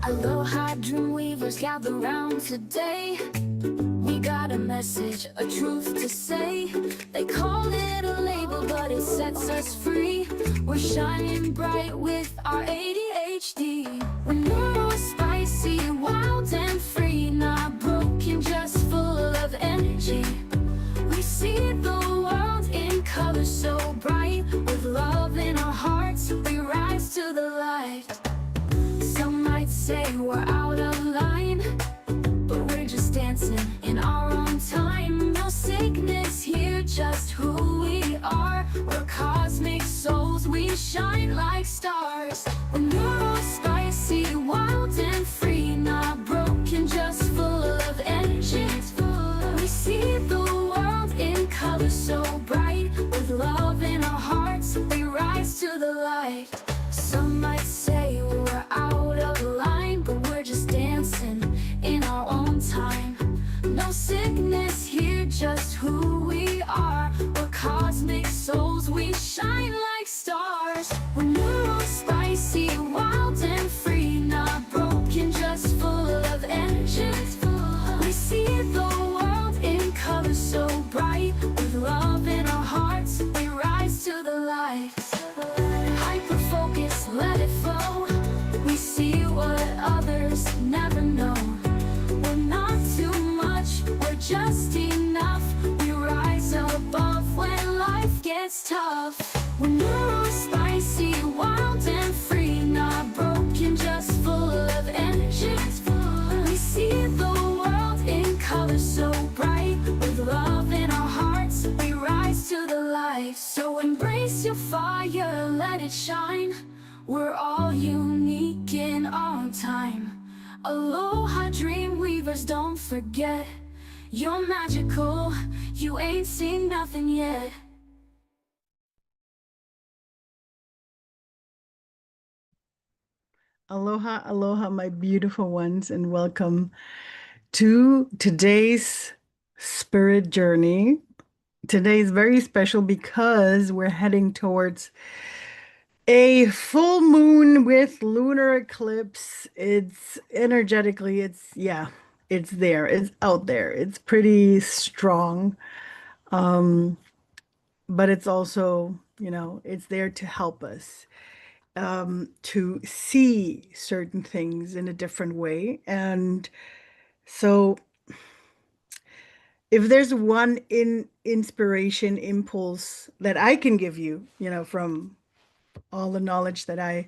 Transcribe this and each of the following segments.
Aloha, dreamweavers, gather round today. We got a message, a truth to say. They call it a label, but it sets us free. We're shining bright with our ADHD. We're neurospicy, wild and free. Not broken, just full of energy. We see the world in color so bright. With love in our hearts, we rise to the light. Some might say we're out of line, but we're just dancing in our own time. No sickness here, just who we are. We're cosmic souls, we shine like stars. We're neurospicy, wild and free. Not broken, just full of energy. We see the world in color so bright. With love in our hearts, we rise to the light. Some might say we're out of line, but we're just dancing in our own time. No sickness here, just who we are. We're cosmic souls, we shine like stars. We're neurospicy, wild and free. Not broken, just full of energy. We see the world in color so bright. With love in our hearts, we rise to the light. Hyper focus, let it flow. We see what others never know. We're not too much, we're just enough. We rise above when life gets tough. We're neurospicy, wild and free. Not broken, just full of energy. We see the world in color so bright. With love in our hearts, we rise to the light. So embrace your fire, let it shine. We're all unique in our time. Aloha, dreamweavers, don't forget. You're magical, you ain't seen nothing yet. Aloha, aloha, my beautiful ones, and welcome to today's spirit journey. Today is very special because we're heading towards a full moon with lunar eclipse. It's energetically, it's there, it's out there, it's pretty strong. But it's also, it's there to help us to see certain things in a different way. And so if there's one inspiration impulse that I can give you, from all the knowledge that I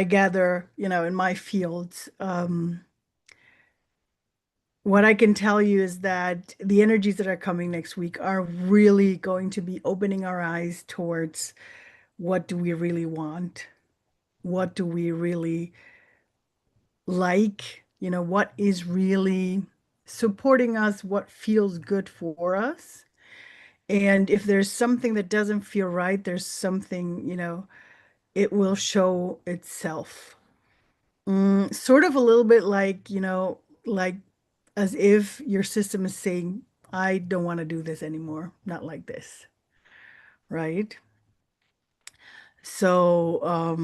gather, in my fields, what I can tell you is that the energies that are coming next week are really going to be opening our eyes towards what do we really want? What do we really like? What is really supporting us? What feels good for us? And if there's something that doesn't feel right, there's something, it will show itself. Sort of a little bit like, like as if your system is saying, I don't want to do this anymore, not like this, right? So,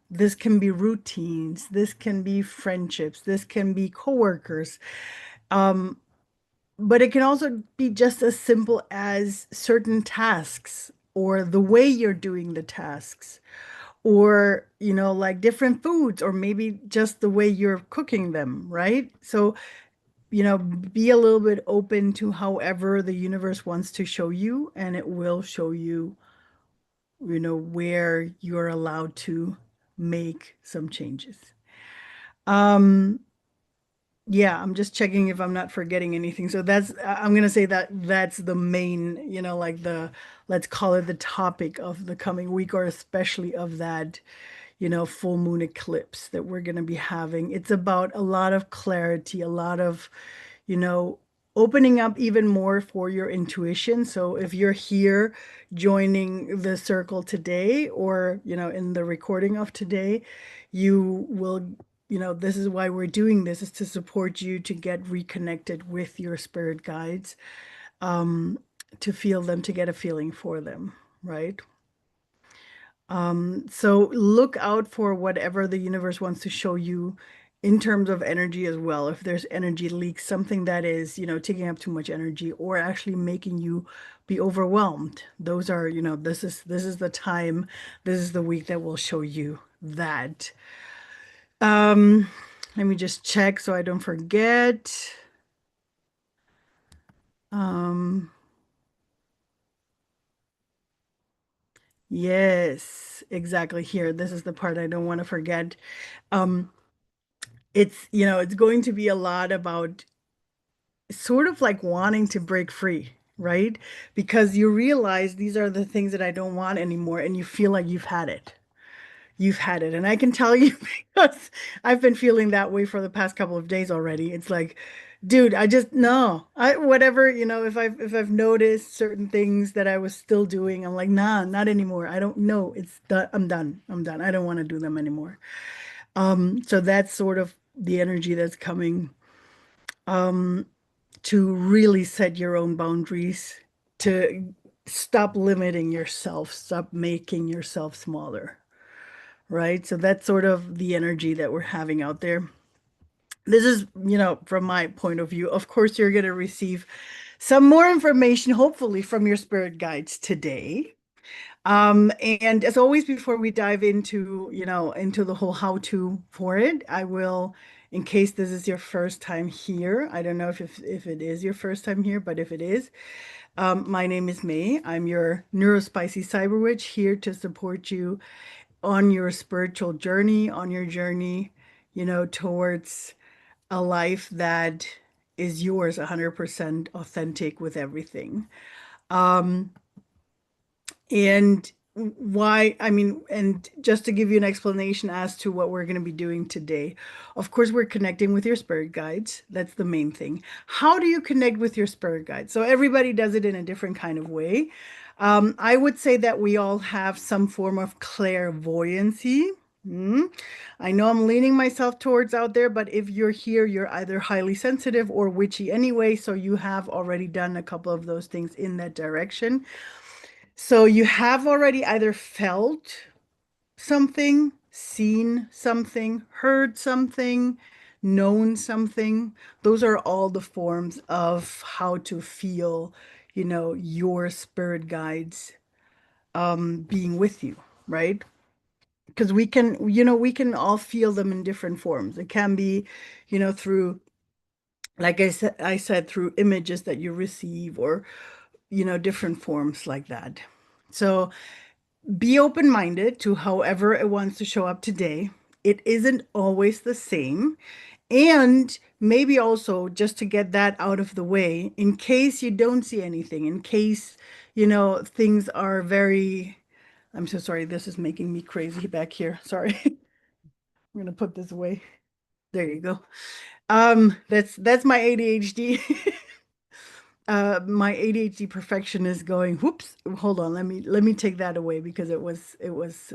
this can be routines, this can be friendships, this can be coworkers. But it can also be just as simple as certain tasks or the way you're doing the tasks or, like different foods or maybe just the way you're cooking them, right? So, be a little bit open to however the universe wants to show you, and it will show you, where you're allowed to make some changes. Um, yeah, I'm just checking if I'm not forgetting anything. So I'm gonna say that that's the main, like let's call it the topic of the coming week, or especially of that, full moon eclipse that we're gonna be having. It's about a lot of clarity, a lot of, you know, opening up even more for your intuition. So if you're here joining the circle today, or, in the recording of today, you will, this is why we're doing this, is to support you to get reconnected with your spirit guides, to feel them, to get a feeling for them, right? So look out for whatever the universe wants to show you in terms of energy as well. If there's energy leaks, something that is, taking up too much energy or actually making you be overwhelmed. Those are, this is the time, this is the week that will show you that. Um, Let me just check so I don't forget. Um, yes, exactly here. This is the part I don't want to forget. Um, it's going to be a lot about sort of like wanting to break free, right? Because you realize these are the things that I don't want anymore, and you feel like you've had it. You've had it. And I can tell you because I've been feeling that way for the past couple of days already. It's like, dude, I just no. I whatever, if I've noticed certain things that I was still doing, I'm like, nah, not anymore. I don't know. It's done. I'm done. I'm done. I don't want to do them anymore. So that's sort of the energy that's coming. Um, to really set your own boundaries, to stop limiting yourself, stop making yourself smaller, right? So that's sort of the energy that we're having out there. This is, from my point of view. Of course, you're going to receive some more information, hopefully, from your spirit guides today. And as always, before we dive into the whole how-to for it, I will, in case this is your first time here, I don't know if it is your first time here, but if it is, my name is May. I'm your neurospicy cyberwitch here to support you on your spiritual journey, on your journey, towards a life that is yours 100% authentic with everything. Um, And why, I mean, and just to give you an explanation as to what we're going to be doing today, of course, we're connecting with your spirit guides. That's the main thing. How do you connect with your spirit guides? So everybody does it in a different kind of way. I would say that we all have some form of clairvoyancy. Hmm. I know I'm leaning myself towards out there, but if you're here, you're either highly sensitive or witchy anyway. So you have already done a couple of those things in that direction. So you have already either felt something, seen something, heard something, known something. Those are all the forms of how to feel, your spirit guides being with you, right? Because we can all feel them in different forms. It can be, through, like I said, through images that you receive or, different forms like that. So be open-minded to however it wants to show up today. It isn't always the same. And maybe also just to get that out of the way, in case you don't see anything, in case, things are very, I'm so sorry, this is making me crazy back here. Sorry. I'm gonna put this away. There you go. That's my ADHD. My ADHD perfection is going, whoops, hold on, let me take that away because it was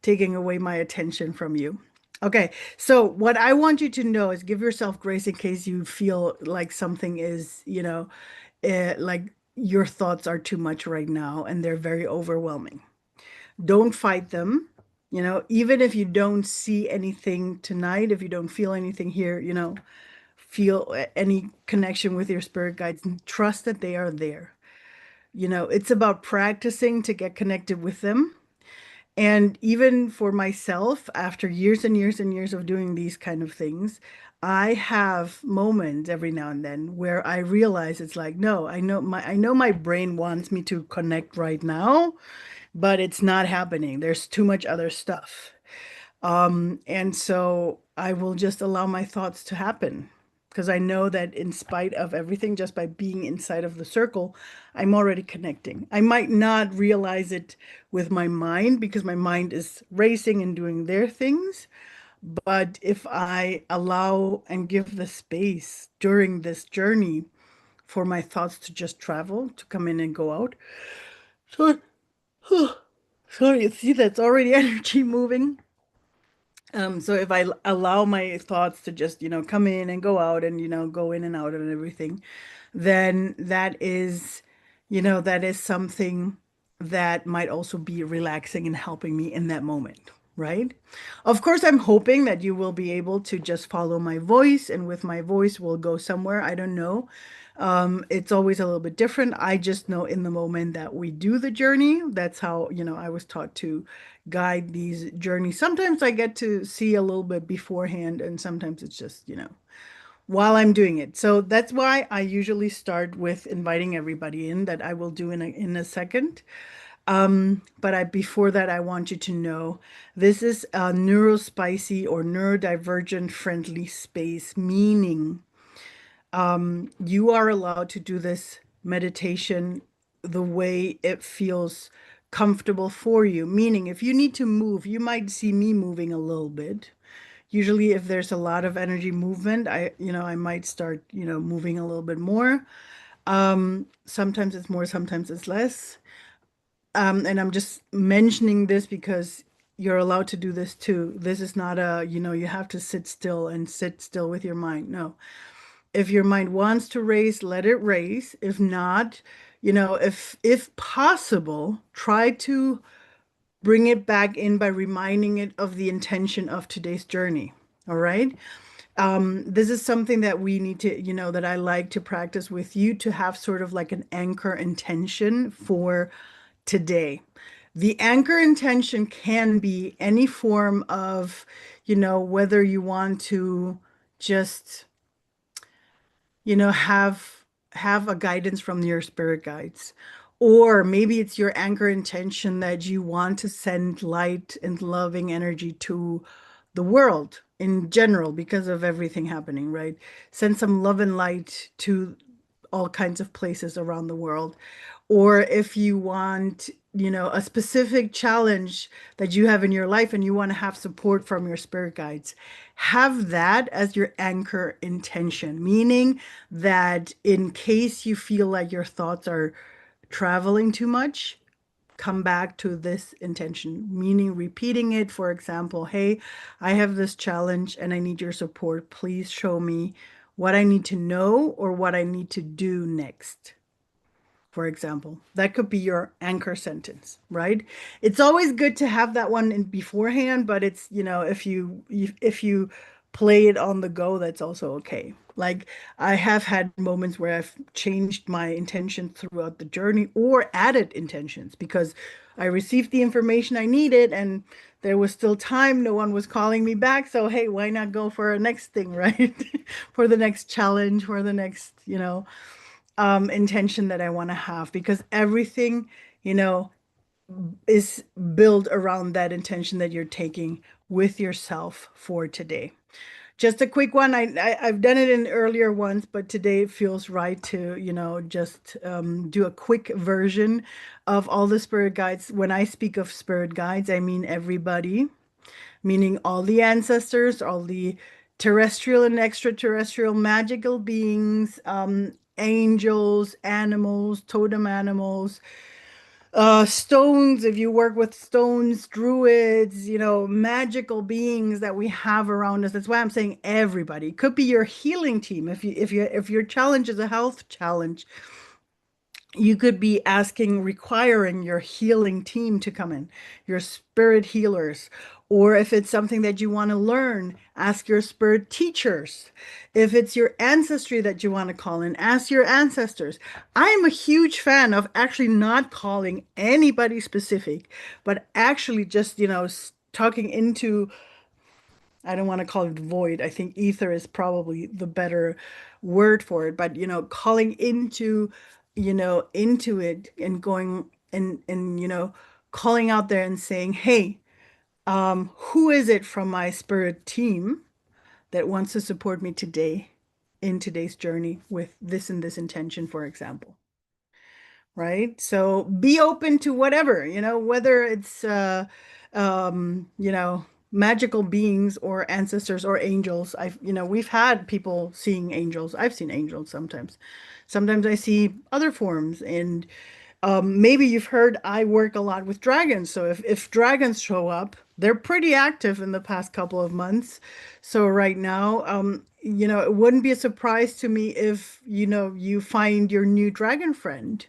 taking away my attention from you. Okay, so what I want you to know is give yourself grace in case you feel like something is, like your thoughts are too much right now and they're very overwhelming. Don't fight them. Even if you don't see anything tonight, if you don't feel anything here, feel any connection with your spirit guides, and trust that they are there. It's about practicing to get connected with them. And even for myself, after years and years and years of doing these kind of things, I have moments every now and then where I realize it's like, no, I know my brain wants me to connect right now, but it's not happening. There's too much other stuff. And so I will just allow my thoughts to happen because I know that in spite of everything, just by being inside of the circle, I'm already connecting. I might not realize it with my mind because my mind is racing and doing their things. But if I allow and give the space during this journey for my thoughts to just travel, to come in and go out. So, sorry, see, that's already energy moving. So if I allow my thoughts to just, come in and go out and, go in and out and everything, then that is something that might also be relaxing and helping me in that moment. right? Of course, I'm hoping that you will be able to just follow my voice, and with my voice, we'll go somewhere. I don't know. It's always a little bit different. I just know in the moment that we do the journey. That's how, I was taught to guide these journeys. Sometimes I get to see a little bit beforehand, and sometimes it's just, while I'm doing it. So that's why I usually start with inviting everybody in, that I will do in a second. But before that, I want you to know this is a neurospicy or neurodivergent friendly space, meaning you are allowed to do this meditation the way it feels comfortable for you. Meaning, if you need to move, you might see me moving a little bit. Usually, if there's a lot of energy movement, I might start, moving a little bit more. Sometimes it's more, sometimes it's less. And I'm just mentioning this because you're allowed to do this too. This is not you have to sit still and sit still with your mind. No. If your mind wants to race, let it race. If not, if possible, try to bring it back in by reminding it of the intention of today's journey. All right. This is something that we need to, that I like to practice with you, to have sort of like an anchor intention for today. The anchor intention can be any form of, whether you want to just, have a guidance from your spirit guides. Or maybe it's your anchor intention that you want to send light and loving energy to the world in general because of everything happening, right? Send some love and light to all kinds of places around the world. Or if you want, a specific challenge that you have in your life and you want to have support from your spirit guides, have that as your anchor intention, meaning that in case you feel like your thoughts are traveling too much, come back to this intention, meaning repeating it. For example, hey, I have this challenge and I need your support. Please show me what I need to know or what I need to do next. For example, that could be your anchor sentence, right? It's always good to have that one in beforehand, but it's, if you play it on the go, that's also okay. Like, I have had moments where I've changed my intention throughout the journey or added intentions because I received the information I needed and there was still time. No one was calling me back. So, hey, why not go for a next thing, right? For the next challenge, for the next, intention that I want to have, because everything, you know, is built around that intention that you're taking with yourself for today. Just a quick one. I've done it in earlier ones, but today it feels right to, just do a quick version of all the spirit guides. When I speak of spirit guides, I mean everybody, meaning all the ancestors, all the terrestrial and extraterrestrial magical beings, angels, animals, totem animals, stones, if you work with stones, druids, magical beings that we have around us. That's why I'm saying everybody. It could be your healing team. If your challenge is a health challenge, you could be requiring your healing team to come in, your spirit healers. Or if it's something that you want to learn, ask your spirit teachers. If it's your ancestry that you want to call in, ask your ancestors. I'm a huge fan of actually not calling anybody specific, but actually just, talking into, I don't want to call it void. I think ether is probably the better word for it. But, calling into it and going and, calling out there and saying, hey, who is it from my spirit team that wants to support me today in today's journey with this and this intention, for example? Right? So be open to whatever, whether it's magical beings or ancestors or angels. We've had people seeing angels. I've seen angels sometimes. Sometimes I see other forms, and maybe you've heard I work a lot with dragons. So if dragons show up, they're pretty active in the past couple of months. So right now, it wouldn't be a surprise to me if, you find your new dragon friend.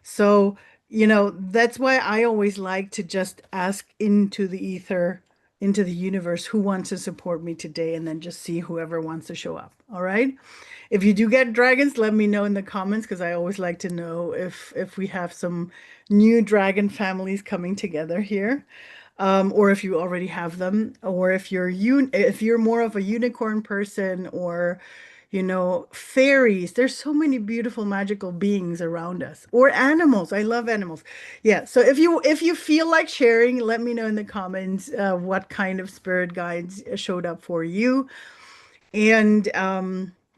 So, that's why I always like to just ask into the ether into the universe who wants to support me today, and then just see whoever wants to show up. All right. If you do get dragons, let me know in the comments because I always like to know if we have some new dragon families coming together here. Or if you already have them, or if you're more of a unicorn person, or fairies. There's so many beautiful magical beings around us, or animals. I love animals. Yeah, so if you feel like sharing, let me know in the comments what kind of spirit guides showed up for you. And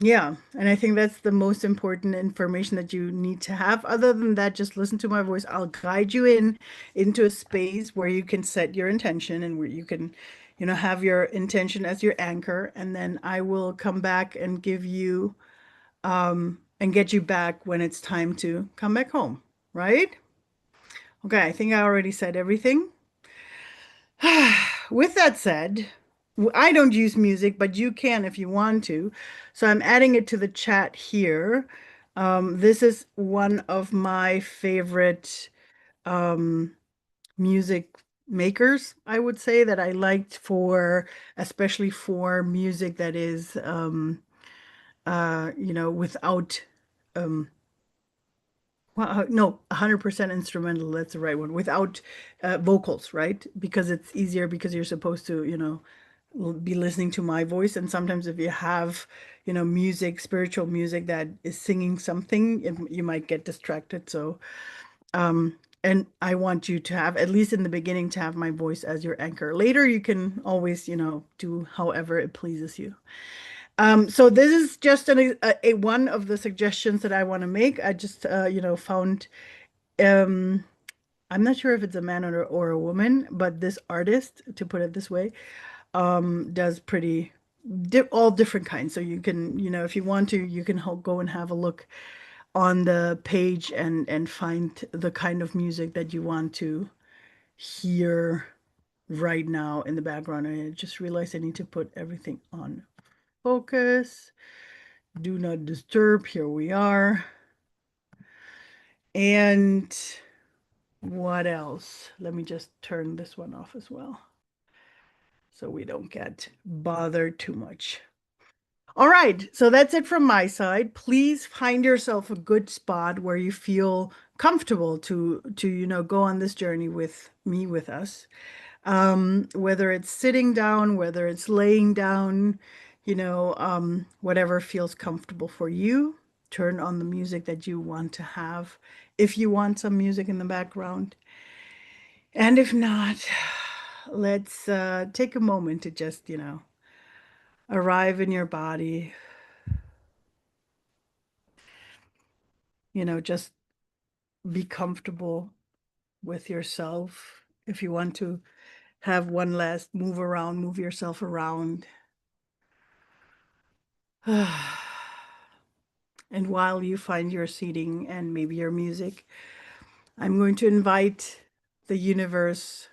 yeah, and I think that's the most important information that you need to have. Other than that, just listen to my voice. I'll guide you into a space where you can set your intention, and where you can, have your intention as your anchor, and then I will come back and give you and get you back when it's time to come back home, right? Okay, I think I already said everything. With that said, I don't use music, but you can if you want to. So I'm adding it to the chat here. This is one of my favorite music makers, I would say, that I liked especially for music that is, without um, well, no, 100% instrumental. That's the right one. Without vocals, right? Because it's easier because you're supposed to, be listening to my voice. And sometimes if you have, music, spiritual music that is singing something, you might get distracted. So, and I want you to have, at least in the beginning, to have my voice as your anchor. Later, you can always, do however it pleases you. So this is just one of the suggestions that I want to make. I just, found, um, I'm not sure if it's a man or a woman, but this artist, to put it this way, does pretty all different kinds. So you can, if you want to, you can go and have a look on the page and find the kind of music that you want to hear right now in the background. And I just realized I need to put everything on focus. Do not disturb. Here we are. And what else? Let me just turn this one off as well so we don't get bothered too much. All right, so that's it from my side. Please find yourself a good spot where you feel comfortable to go on this journey with me, with us. Whether it's sitting down, whether it's laying down, whatever feels comfortable for you. Turn on the music that you want to have, if you want some music in the background. And if not, let's take a moment to just, arrive in your body, just be comfortable with yourself. If you want to have one last move around, move yourself around. And while you find your seating and maybe your music, I'm going to invite the universe.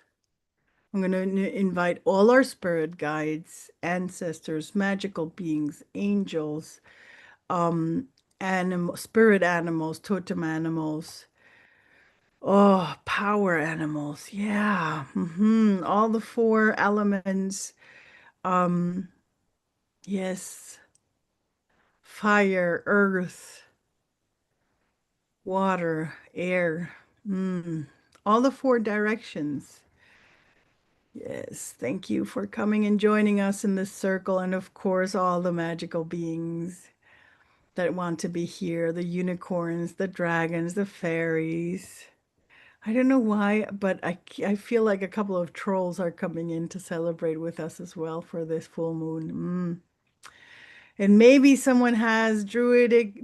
I'm going to invite all our spirit guides, ancestors, magical beings, angels, spirit animals, totem animals, oh, power animals. Yeah. All the four elements. Um, yes. Fire, earth, water, air. All the four directions. Yes. Thank you for coming and joining us in this circle. And of course, all the magical beings that want to be here, the unicorns, the dragons, the fairies. I don't know why, but I feel like a couple of trolls are coming in to celebrate with us as well for this full moon. And maybe someone has druidic,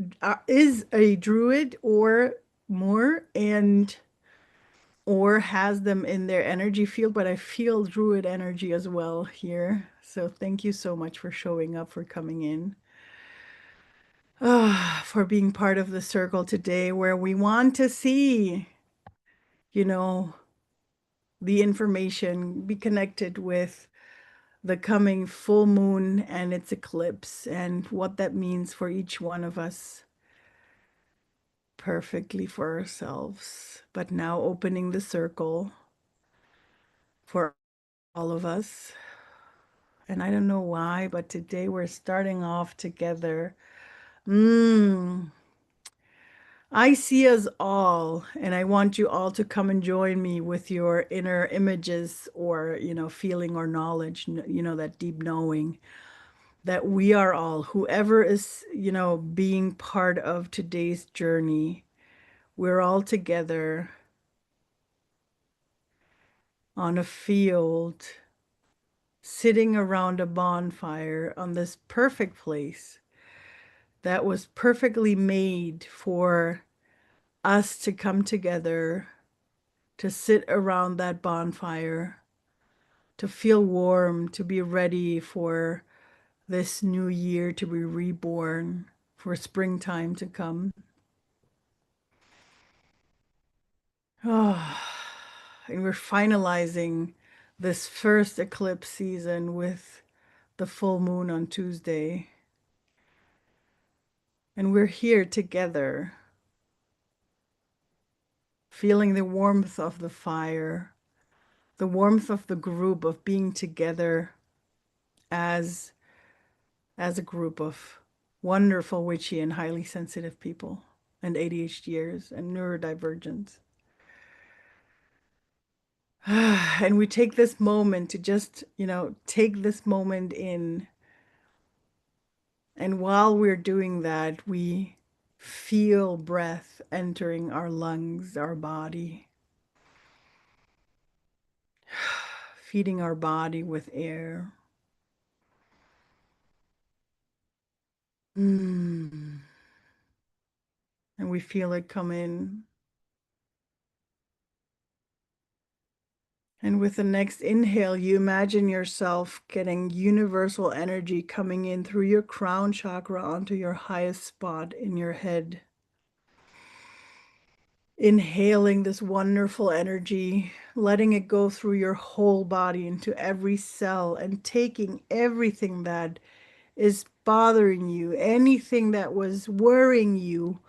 is a druid or more, or has them in their energy field, but I feel druid energy as well here. So thank you so much for showing up, for coming in. For being part of the circle today, where we want to see, you know, the information, be connected with the coming full moon and its eclipse, and what that means for each one of us, perfectly for ourselves. But now opening the circle for all of us. And I don't know why, but today we're starting off together. Mm, I see us all, and I want you all to come and join me with your inner images or, feeling or knowledge, that deep knowing that we are all, whoever is, being part of today's journey, we're all together on a field, sitting around a bonfire on this perfect place that was perfectly made for us to come together, to sit around that bonfire, to feel warm, to be ready for this new year to be reborn, for springtime to come. Oh, and we're finalizing this first eclipse season with the full moon on Tuesday. And we're here together, feeling the warmth of the fire, the warmth of the group, of being together as as a group of wonderful, witchy, and highly sensitive people, and ADHDers and neurodivergents. And we take this moment to just, take this moment in. And while we're doing that, we feel breath entering our lungs, our body, feeding our body with air. Mm. And we feel it come in. And with the next inhale, you imagine yourself getting universal energy coming in through your crown chakra onto your highest spot in your head. Inhaling this wonderful energy, letting it go through your whole body into every cell, and taking everything that is bothering you, anything that was worrying you,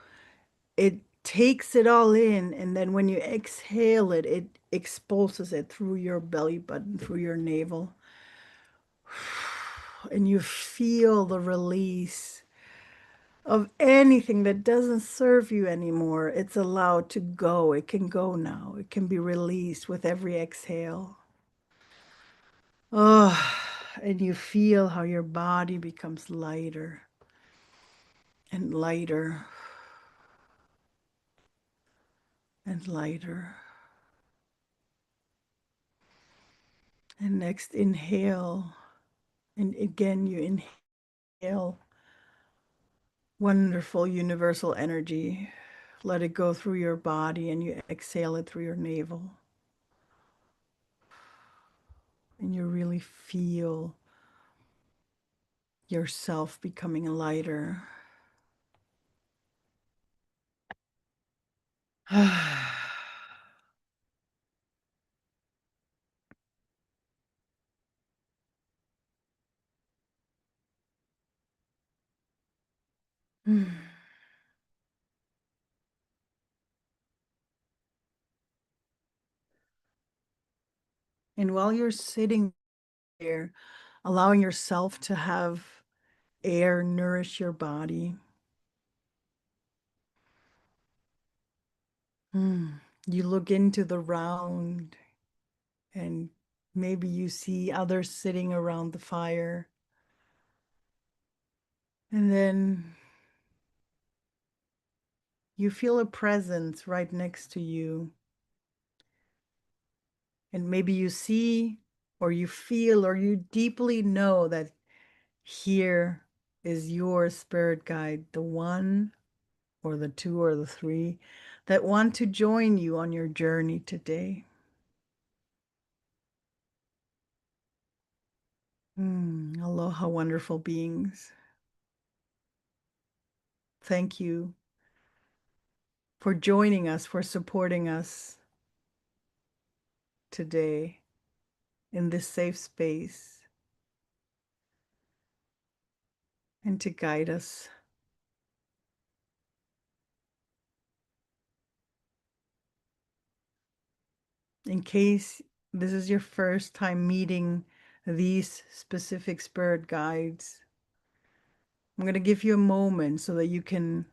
it takes it all in, and then when you exhale it, it expulses it through your belly button, through your navel. And you feel the release of anything that doesn't serve you anymore. It's allowed to go. It can go now. It can be released with every exhale. Oh, and you feel how your body becomes lighter and lighter and lighter. And next inhale, and again you inhale wonderful universal energy. Let it go through your body, and you exhale it through your navel. And you really feel yourself becoming lighter. And while you're sitting there, allowing yourself to have air nourish your body, you look into the round, and maybe you see others sitting around the fire. And then you feel a presence right next to you. And maybe you see, or you feel, or you deeply know that here is your spirit guide, the one or the two or the three that want to join you on your journey today. Aloha, wonderful beings. Thank you for joining us, for supporting us today in this safe space, and to guide us. In case this is your first time meeting these specific spirit guides, I'm going to give you a moment so that you can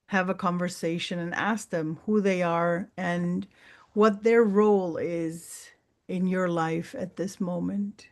have a conversation and ask them who they are and what their role is in your life at this moment.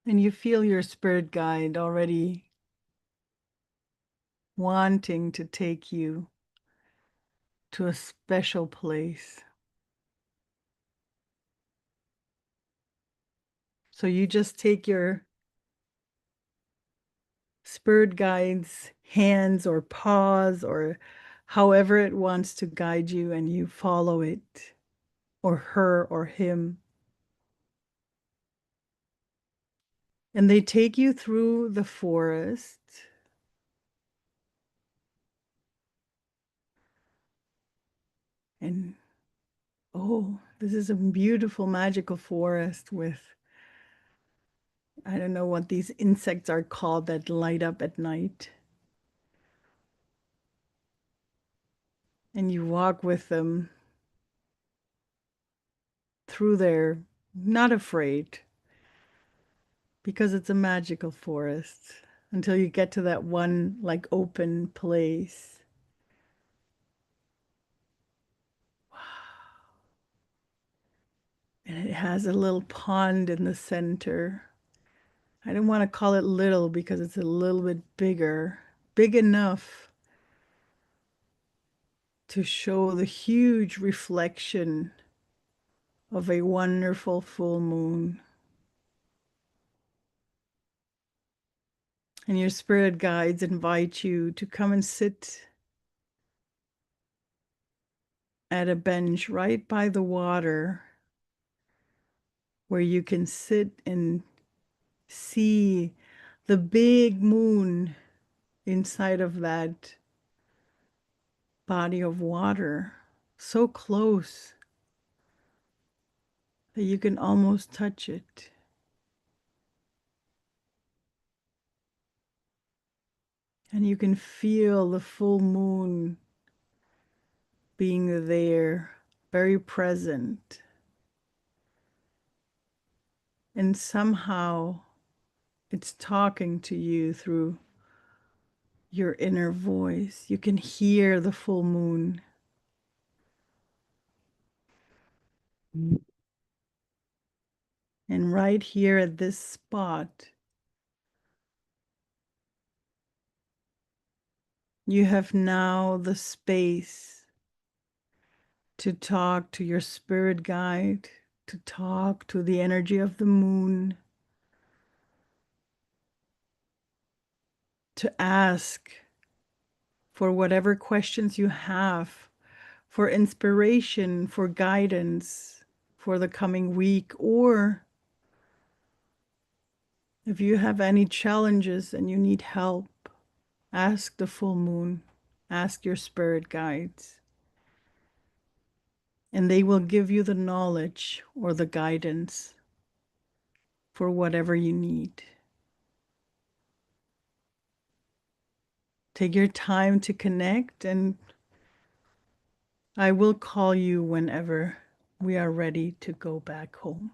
And you feel your spirit guide already wanting to take you to a special place. So you just take your spirit guide's hands or paws or however it wants to guide you, and you follow it or her or him. And they take you through the forest. And oh, this is a beautiful, magical forest with, I don't know what these insects are called that light up at night. And you walk with them through there, not afraid, because it's a magical forest until you get to that one like open place. And it has a little pond in the center. I don't want to call it little because it's a little bit bigger, big enough to show the huge reflection of a wonderful full moon. And your spirit guides invite you to come and sit at a bench right by the water where you can sit and see the big moon inside of that body of water, so close that you can almost touch it. And you can feel the full moon being there, very present. And somehow it's talking to you through your inner voice. You can hear the full moon. And right here at this spot, you have now the space to talk to your spirit guide, to talk to the energy of the moon, to ask for whatever questions you have, for inspiration, for guidance for the coming week, or if you have any challenges and you need help, ask the full moon, ask your spirit guides, and they will give you the knowledge or the guidance for whatever you need. Take your time to connect, and I will call you whenever we are ready to go back home.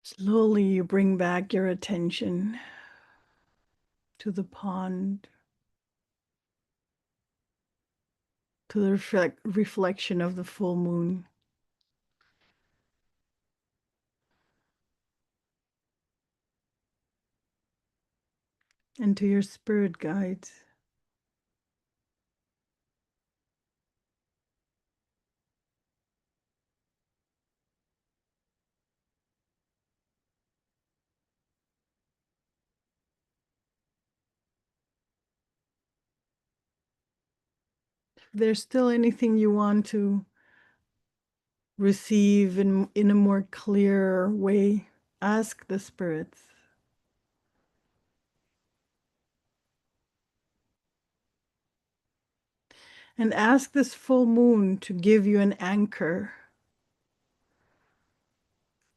Slowly, you bring back your attention to the pond, to the reflection of the full moon, and to your spirit guides. If there's still anything you want to receive in a more clear way, ask the spirits. And ask this full moon to give you an anchor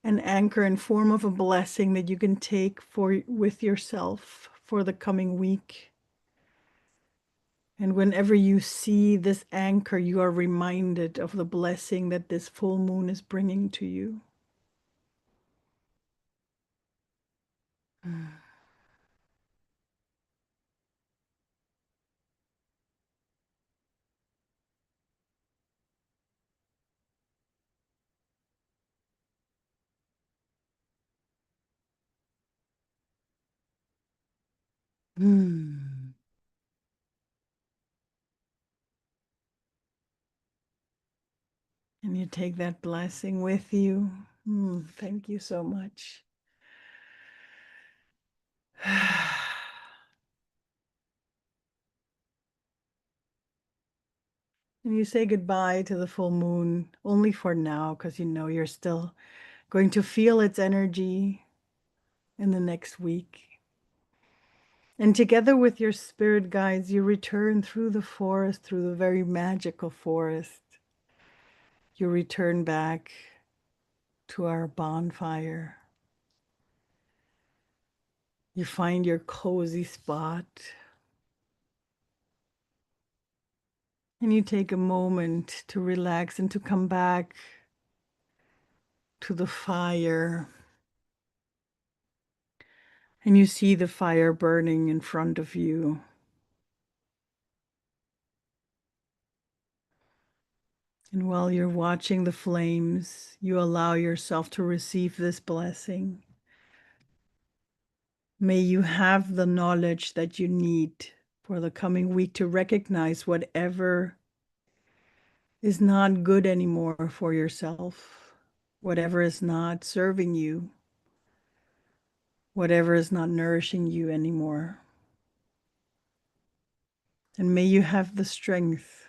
in form of a blessing that you can take for with yourself for the coming week. And whenever you see this anchor, you are reminded of the blessing that this full moon is bringing to you. Mm. And you take that blessing with you. Thank you so much. And you say goodbye to the full moon only for now, because you know you're still going to feel its energy in the next week. And together with your spirit guides, you return through the forest, through the very magical forest. You return back to our bonfire. You find your cozy spot. And you take a moment to relax and to come back to the fire. And you see the fire burning in front of you. And while you're watching the flames, you allow yourself to receive this blessing. May you have the knowledge that you need for the coming week to recognize whatever is not good anymore for yourself, whatever is not serving you, whatever is not nourishing you anymore. And may you have the strength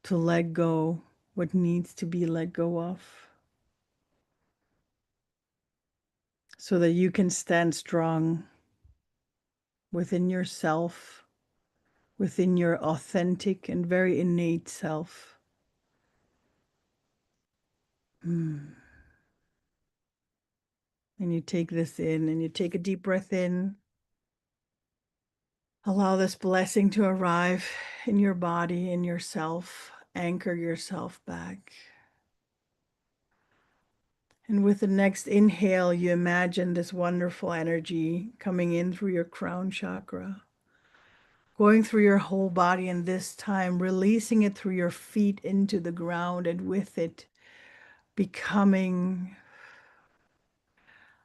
to let go what needs to be let go of, so that you can stand strong within yourself, within your authentic and very innate self. And you take this in and you take a deep breath in. Allow this blessing to arrive in your body, in yourself. Anchor yourself back. And with the next inhale, you imagine this wonderful energy coming in through your crown chakra, going through your whole body, and this time releasing it through your feet into the ground, and with it becoming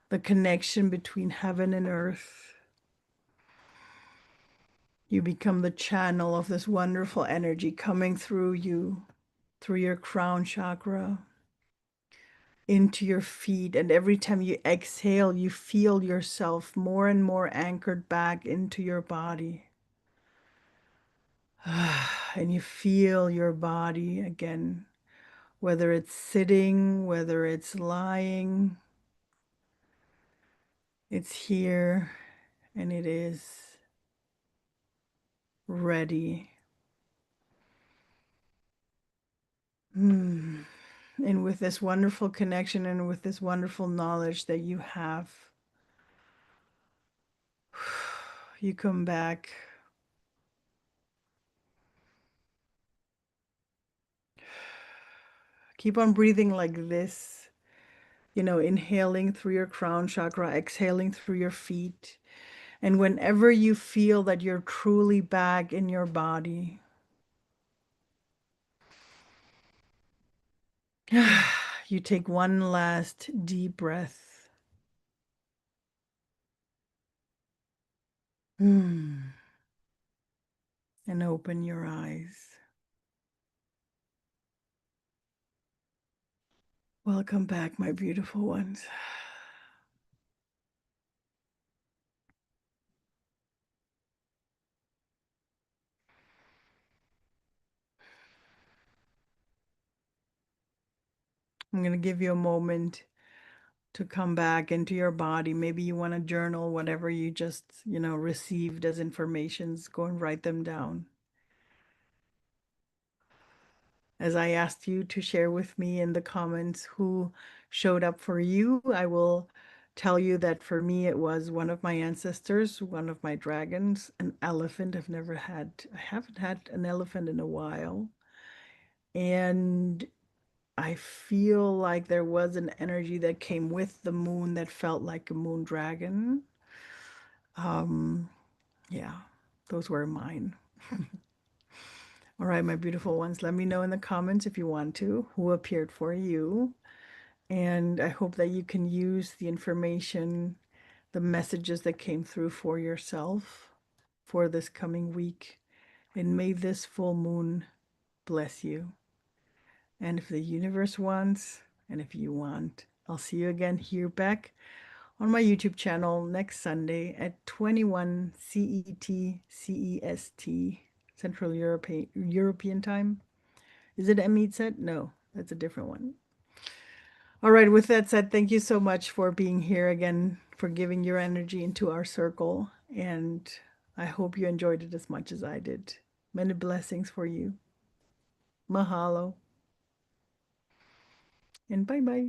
the connection between heaven and earth. You become the channel of this wonderful energy coming through you, through your crown chakra, into your feet. And every time you exhale, you feel yourself more and more anchored back into your body. And you feel your body again, whether it's sitting, whether it's lying, it's here and it is ready. And with this wonderful connection and with this wonderful knowledge that you have, you come back. Keep on breathing like this. Inhaling through your crown chakra, exhaling through your feet. And whenever you feel that you're truly back in your body, you take one last deep breath. And open your eyes. Welcome back, my beautiful ones. I'm going to give you a moment to come back into your body. Maybe you want to journal whatever you just, received as informations. Go and write them down. As I asked you to share with me in the comments who showed up for you, I will tell you that for me it was one of my ancestors, one of my dragons, an elephant. I haven't had an elephant in a while. And I feel like there was an energy that came with the moon that felt like a moon dragon. Um, yeah, those were mine. All right, my beautiful ones, let me know in the comments if you want to who appeared for you. And I hope that you can use the information, the messages that came through for yourself for this coming week. And may this full moon bless you. And if the universe wants, and if you want, I'll see you again here back on my YouTube channel next Sunday at 21 CET Central European time. Is it MET? No, that's a different one. All right, with that said, thank you so much for being here again, for giving your energy into our circle. And I hope you enjoyed it as much as I did. Many blessings for you. Mahalo. And bye bye.